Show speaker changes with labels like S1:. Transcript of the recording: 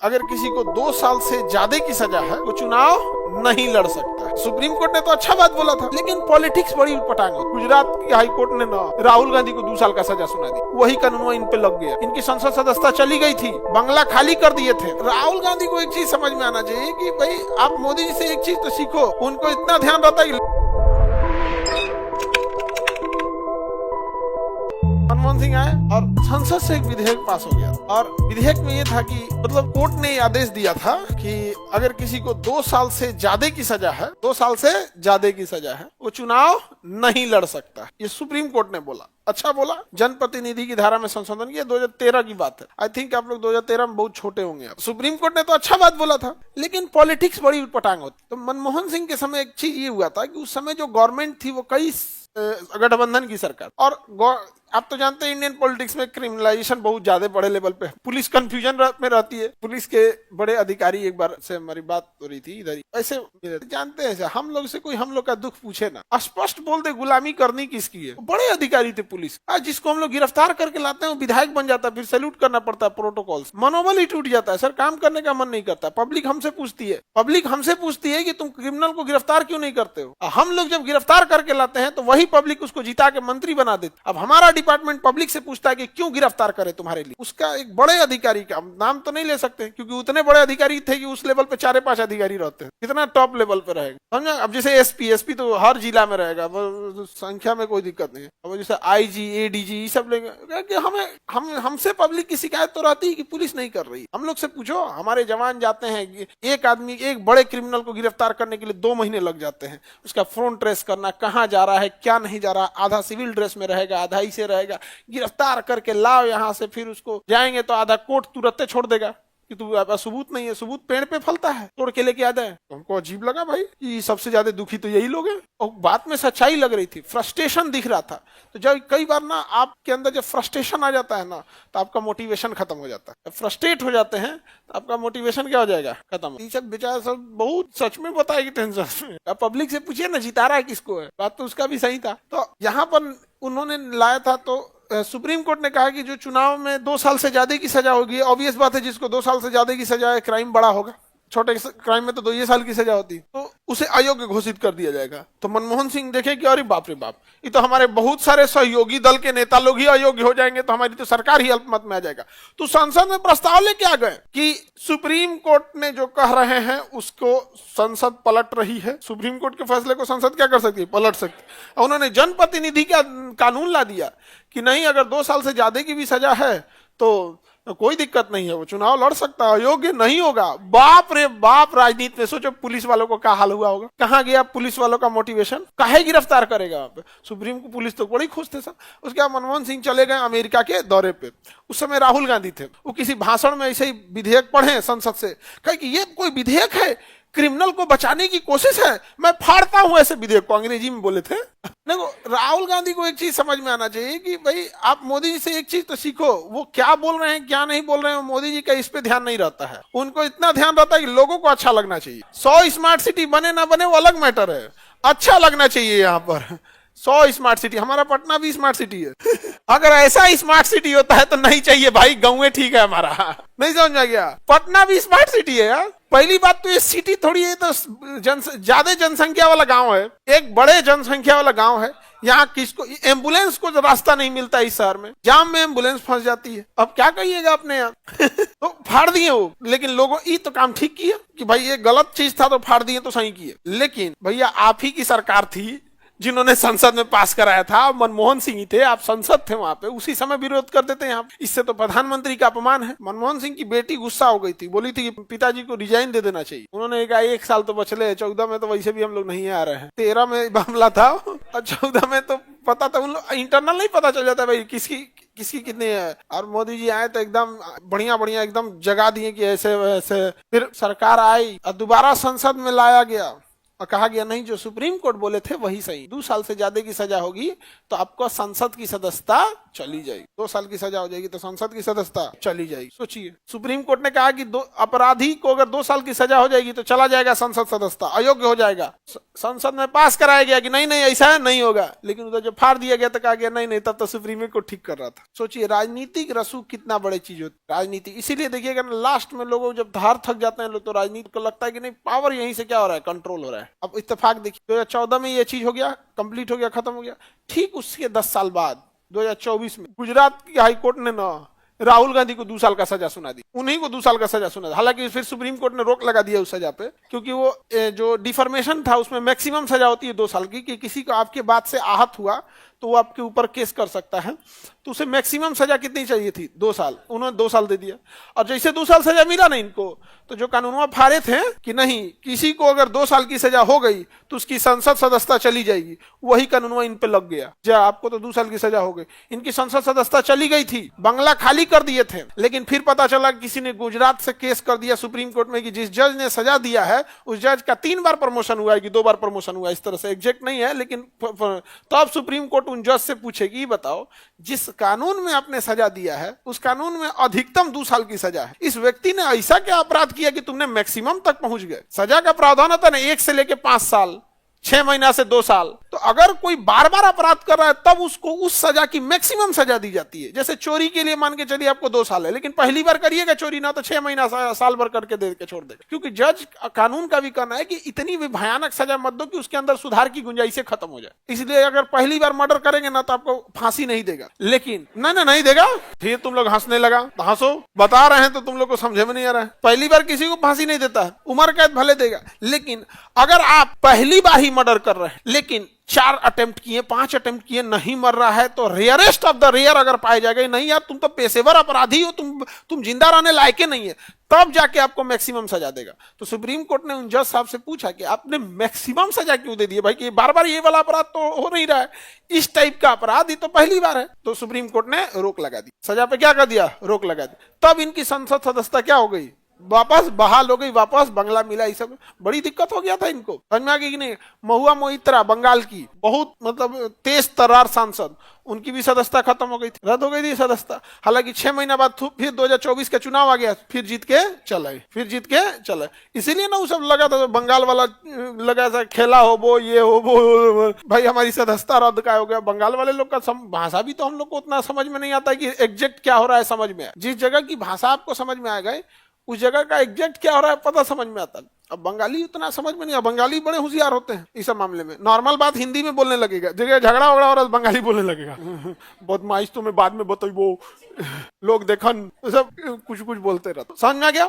S1: अगर किसी को 2 साल से ज्यादा की सजा है वो चुनाव नहीं लड़ सकता। सुप्रीम कोर्ट ने तो अच्छा बात बोला था, लेकिन पॉलिटिक्स बड़ी उटपटांग है। गुजरात की हाई कोर्ट ने ना राहुल गांधी को 2 साल का सजा सुना दी, वही कानून इन पे लग गया। इनकी संसद सदस्यता चली गई थी, बंगला खाली कर दिए थे। राहुल गांधी को एक चीज समझ में आना चाहिए कि भाई आप मोदी जी से एक चीज तो सीखो, उनको इतना ध्यान रहता है। मनमोहन सिंह आए और संसद से एक विधेयक पास हो गया, और विधेयक में ये था कि मतलब कोर्ट ने आदेश दिया था कि अगर किसी को 2 साल से ज्यादा की सजा है, 2 साल से ज्यादा की सजा है, वो चुनाव नहीं लड़ सकता। ये सुप्रीम कोर्ट ने बोला, अच्छा बोला। जनप्रतिनिधि की धारा में संशोधन किया, 2013 की बात है। आई थिंक आप लोग 2013 में बहुत छोटे होंगे। सुप्रीम कोर्ट ने तो अच्छा बात बोला था, लेकिन पॉलिटिक्स बड़ी उटपटांग होती। तो मनमोहन सिंह के समय एक चीज ये हुआ था कि उस समय जो गवर्नमेंट थी वो कई गठबंधन की सरकार, और आप तो जानते हैं इंडियन पॉलिटिक्स में क्रिमिनलाइजेशन बहुत ज्यादा बड़े लेवल पे है। पुलिस कंफ्यूजन में रहती है। पुलिस के बड़े अधिकारी, एक बार से हमारी बात हो रही थी इधर ही, ऐसे जानते हैं हम लोग से कोई हम लोग का दुख पूछे ना, स्पष्ट बोल दे गुलामी करनी किसकी है। बड़े अधिकारी थे पुलिस, आज जिसको हम लोग गिरफ्तार करके लाते हैं वो विधायक बन जाता है, फिर सैल्यूट करना पड़ता है प्रोटोकॉल से। मनोबल ही टूट जाता है सर, काम करने का मन नहीं करता। पब्लिक हमसे पूछती है कि तुम क्रिमिनल को गिरफ्तार क्यों नहीं करते हो। हम लोग जब गिरफ्तार करके लाते हैं तो वही पब्लिक उसको जिता के मंत्री बना देती। अब हमारा डिपार्टमेंट पब्लिक से पूछता है कि क्यों गिरफ्तार करे तुम्हारे लिए। उसका एक बड़े अधिकारी का नाम तो नहीं ले सकते क्योंकि उतने बड़े अधिकारी थे कि उस लेवल पे 4-5 अधिकारी रहते हैं। कितना टॉप लेवल पे रहेगा समझा। अब जैसे एसपी तो हर जिला में रहेगा, संख्या में कोई दिक्कत नहीं है। अब जैसे आईजी, एडीजी सब लेंगे। हमें हमसे पब्लिक की शिकायत तो रहती है कि पुलिस नहीं कर रही। हम लोग से पूछो, हमारे जवान जाते हैं, एक आदमी एक बड़े क्रिमिनल को गिरफ्तार करने के लिए 2 महीने लग जाते हैं। उसका फोन ट्रेस करना, कहाँ जा रहा है क्या नहीं जा रहा, आधा सिविल ड्रेस में रहेगा, आधा ही से रहेगा। गिरफ्तार करके लाओ यहाँ से, फिर उसको जाएंगे तो आधा कोर्ट तुरंत छोड़ देगा कि तू सबूत नहीं है। सबूत पेड़ पे फलता है, तोड़ के लेके आता है। तो हमको अजीब लगा भाई कि सबसे ज्यादा दुखी तो यही लोग हैं। और बात में सच्चाई लग रही थी, फ्रस्ट्रेशन दिख रहा था। तो जब कई बार ना आपके अंदर जब फ्रस्ट्रेशन आ जाता है ना तो आपका मोटिवेशन खत्म हो जाता है। फ्रस्ट्रेट हो जाते हैं तो आपका मोटिवेशन क्या हो जाएगा, खत्म। ये सब बेचारा सब बहुत सच में बताएगी टेंशन में। पब्लिक से पूछिए ना जिता रहा है किसको है, बात तो उसका भी सही था। तो यहाँ पर उन्होंने लाया था तो सुप्रीम कोर्ट ने कहा कि जो चुनाव में 2 साल से ज्यादा की सजा होगी, ऑब्वियस बात है जिसको 2 साल से ज्यादा की सजा है, क्राइम बड़ा होगा। छोटे क्राइम में तो 2 साल की सजा होती है, तो उसे अयोग्य घोषित कर दिया जाएगा। तो मनमोहन सिंह देखे कि अरे बाप रे बाप, ये तो हमारे बहुत सारे सहयोगी दल के नेता लोग ही अयोग्य हो जाएंगे, तो हमारी तो सरकार ही अल्पमत में आ जाएगा। तो संसद में प्रस्ताव लेके आ गए कि सुप्रीम कोर्ट ने जो कह रहे हैं उसको संसद पलट रही है। सुप्रीम कोर्ट के फैसले को संसद क्या कर सकती है, पलट सकती है। उन्होंने जनप्रतिनिधि का कानून ला दिया कि नहीं, अगर 2 साल से ज्यादा की भी सजा है तो कोई दिक्कत नहीं है, वो चुनाव लड़ सकता है, अयोग्य नहीं होगा। बाप रे बाप, राजनीति में सोचो पुलिस वालों को क्या हाल हुआ होगा। कहाँ गया पुलिस वालों का मोटिवेशन, काहे गिरफ्तार करेगा वहां पे। सुप्रीम को पुलिस तो बड़ी खुश थे सब। उसके बाद मनमोहन सिंह चले गए अमेरिका के दौरे पे। उस समय राहुल गांधी थे, वो किसी भाषण में ऐसे ही विधेयक पढ़े संसद से, कहे कि ये कोई विधेयक है, क्रिमिनल को बचाने की कोशिश है, मैं फाड़ता हूं ऐसे विधेयक को, अंग्रेजी में बोले थे। देखो, राहुल गांधी को एक चीज समझ में आना चाहिए कि भाई आप मोदी जी से एक चीज तो सीखो, वो क्या बोल रहे हैं क्या नहीं बोल रहे हैं, मोदी जी का इस पे ध्यान नहीं रहता है। उनको इतना ध्यान रहता है कि लोगों को अच्छा लगना चाहिए। 100 स्मार्ट सिटी बने ना बने वो अलग मैटर है, अच्छा लगना चाहिए। यहाँ पर 100 स्मार्ट सिटी, हमारा पटना भी स्मार्ट सिटी है। अगर ऐसा स्मार्ट सिटी होता है तो नहीं चाहिए भाई, गाँव ठीक है हमारा। नहीं समझ में गया, पटना भी स्मार्ट सिटी है यार। पहली बात तो ये सिटी थोड़ी है, तो ज्यादा जनसंख्या वाला गांव है, एक बड़े जनसंख्या वाला गांव है। यहाँ किसको एम्बुलेंस को रास्ता नहीं मिलता, इस शहर में जाम में एम्बुलेंस फंस जाती है। अब क्या कहिएगा अपने यहाँ। तो फाड़ दिए वो, लेकिन लोगों ये तो काम ठीक किया कि भाई ये गलत चीज था तो फाड़ दिए तो सही किए। लेकिन भैया आप ही की सरकार थी जिन्होंने संसद में पास कराया था, मनमोहन सिंह ही थे, आप संसद थे वहां पे, उसी समय विरोध कर देते हैं आप। इससे तो प्रधानमंत्री का अपमान है। मनमोहन सिंह की बेटी गुस्सा हो गई थी, बोली थी कि पिताजी को रिजाइन दे देना चाहिए। उन्होंने कहा 1 साल तो बचले, 14 में तो वैसे भी हम लोग नहीं आ रहे हैं, 13 में मामला था और 14 में तो पता था, उन लोग इंटरनल नहीं पता चल जाता भाई किसकी कितनी है। और मोदी जी आए तो एकदम बढ़िया एकदम जगा दिए कि ऐसे वैसे। फिर सरकार आई और दोबारा संसद में लाया गया और कहा गया नहीं, जो सुप्रीम कोर्ट बोले थे वही सही, 2 साल से ज्यादा की सजा होगी तो आपको संसद की सदस्यता चली जाएगी, 2 साल की सजा हो जाएगी तो संसद की सदस्यता चली जाएगी। सोचिए, सुप्रीम कोर्ट ने कहा कि अपराधी को अगर 2 साल की सजा हो जाएगी तो चला जाएगा संसद सदस्यता, अयोग्य हो जाएगा। संसद में पास कराया गया कि नहीं नहीं ऐसा नहीं होगा, लेकिन उधर जब फाड़ दिया गया तो कहा गया नहीं नहीं, तब तो सुप्रीम कोर्ट ठीक कर रहा था। सोचिए राजनीतिक रसूख कितना बड़ी चीज होती है राजनीति। इसीलिए देखिएगा लास्ट में लोगों जब धार थक जाते हैं लोग तो राजनीति को लगता है कि नहीं पावर यहीं से क्या हो रहा है, कंट्रोल हो रहा है। अब इत्तेफाक देखिए 2014 में ये चीज हो गया, कंप्लीट हो गया, खत्म हो गया। ठीक उसके 10 साल बाद 2024 में गुजरात की हाईकोर्ट ने ना राहुल गांधी को 2 साल का सजा सुना दी, उन्हीं को 2 साल का सजा सुना। हालांकि फिर सुप्रीम कोर्ट ने रोक लगा दिया उस सजा पे, क्योंकि वो जो डिफर्मेशन था उसमें मैक्सिमम सजा होती है 2 साल की, कि किसी को आपके बात से आहत हुआ तो वो आपके ऊपर केस कर सकता है, तो उसे मैक्सिमम सजा कितनी चाहिए थी, 2 साल, उन्होंने 2 साल दे दिया। और जैसे 2 साल सजा मिला ना इनको, तो जो कानून फाड़े थे कि नहीं किसी को अगर 2 साल की सजा हो गई तो उसकी संसद सदस्यता चली जाएगी, वही कानून इन पे लग गया। जा आपको तो 2 साल की सजा हो गई, इनकी संसद सदस्यता चली गई थी, बंगला खाली कर दिए थे, लेकिन फिर पता चला किसी ने गुजरात से केस कर दिया सुप्रीम कोर्ट में कि जिस जज ने सजा दिया है उस जज का 3 बार प्रमोशन हुआ है कि 2 बार प्रमोशन हुआ, इस तरह से एग्जैक्ट नहीं है, लेकिन तो अब सुप्रीम कोर्ट उन जज से पूछेगी बताओ जिस कानून में आपने सजा दिया है उस कानून में अधिकतम 2 साल की सजा है, इस व्यक्ति ने ऐसा क्या अपराध किया कि तुमने मैक्सिमम तक पहुंच गए। सजा का प्रावधान होता है ना 1 से लेके 5 साल, 6 महीना से 2 साल। तो अगर कोई बार बार अपराध कर रहा है तब उसको उस सजा की मैक्सिमम सजा दी जाती है। जैसे चोरी के लिए मान के चलिए आपको 2 साल है, लेकिन पहली बार करिएगा चोरी ना तो 6 महीना साल भर करके दे के छोड़ देगा, क्योंकि जज कानून का भी कहना है कि इतनी भी भयानक सजा मत दो कि उसके अंदर सुधार की गुंजाइश खत्म हो जाए। इसलिए अगर पहली बार मर्डर करेंगे ना तो आपको फांसी नहीं देगा, लेकिन नहीं देगा। फिर तुम लोग हंसने लगा तो हंसो, बता रहे हैं तो तुम लोग को समझे में नहीं आ रहा है। पहली बार किसी को फांसी नहीं देता है, उम्र कैद भले देगा, लेकिन अगर आप पहली बार ही मर्डर कर रहे हैं लेकिन 4 अटेम्प्ट किए, 5 अटेम्प्ट किए, नहीं मर रहा है, तो रेयरेस्ट ऑफ द रेयर अगर पाए जाएगा नहीं यार तुम तो पेशेवर अपराधी हो, तुम जिंदा रहने लायक नहीं है, तब जाके आपको मैक्सिमम सजा देगा। तो सुप्रीम कोर्ट ने उन जज साहब से पूछा कि आपने मैक्सिमम सजा क्यों दे दी भाई, कि बार बार ये वाला अपराध तो हो नहीं रहा है, इस टाइप का अपराध ये तो पहली बार है। तो सुप्रीम कोर्ट ने रोक लगा दी, सजा पे क्या कर दिया, रोक लगा दी। तब इनकी संसद सदस्यता क्या हो गई, वापस बहाल हो गई, वापस बंगला मिला। ये सब बड़ी दिक्कत हो गया था इनको, समझ में आ गई कि नहीं। महुआ मोइत्रा बंगाल की बहुत मतलब तेज तर्रार सांसद, उनकी भी सदस्यता खत्म हो गई थी, रद्द हो गई थी सदस्यता। हालांकि 6 महीना बाद फिर 2024 का चुनाव आ गया, फिर जीत के चले। इसीलिए ना वो सब लगा था, बंगाल वाला लगा था खेला हो वो ये हो वो, भाई हमारी सदस्यता रद्द का हो गया। बंगाल वाले लोग का भाषा भी तो हम लोग को उतना समझ में नहीं आता कि एग्जैक्ट क्या हो रहा है समझ में। जिस जगह की भाषा आपको समझ में आ गए उस जगह का एग्जैक्ट क्या हो रहा है पता समझ में आता। अब बंगाली उतना समझ में नहीं आ, बंगाली बड़े होशियार होते हैं इस मामले में। नॉर्मल बात हिंदी में बोलने लगेगा, जगह झगड़ा वगड़ा हो रहा है बंगाली बोलने लगेगा, बदमाश तो मैं बाद में बताइए, लोग देखन सब कुछ बोलते रहते। समझ में आ गया।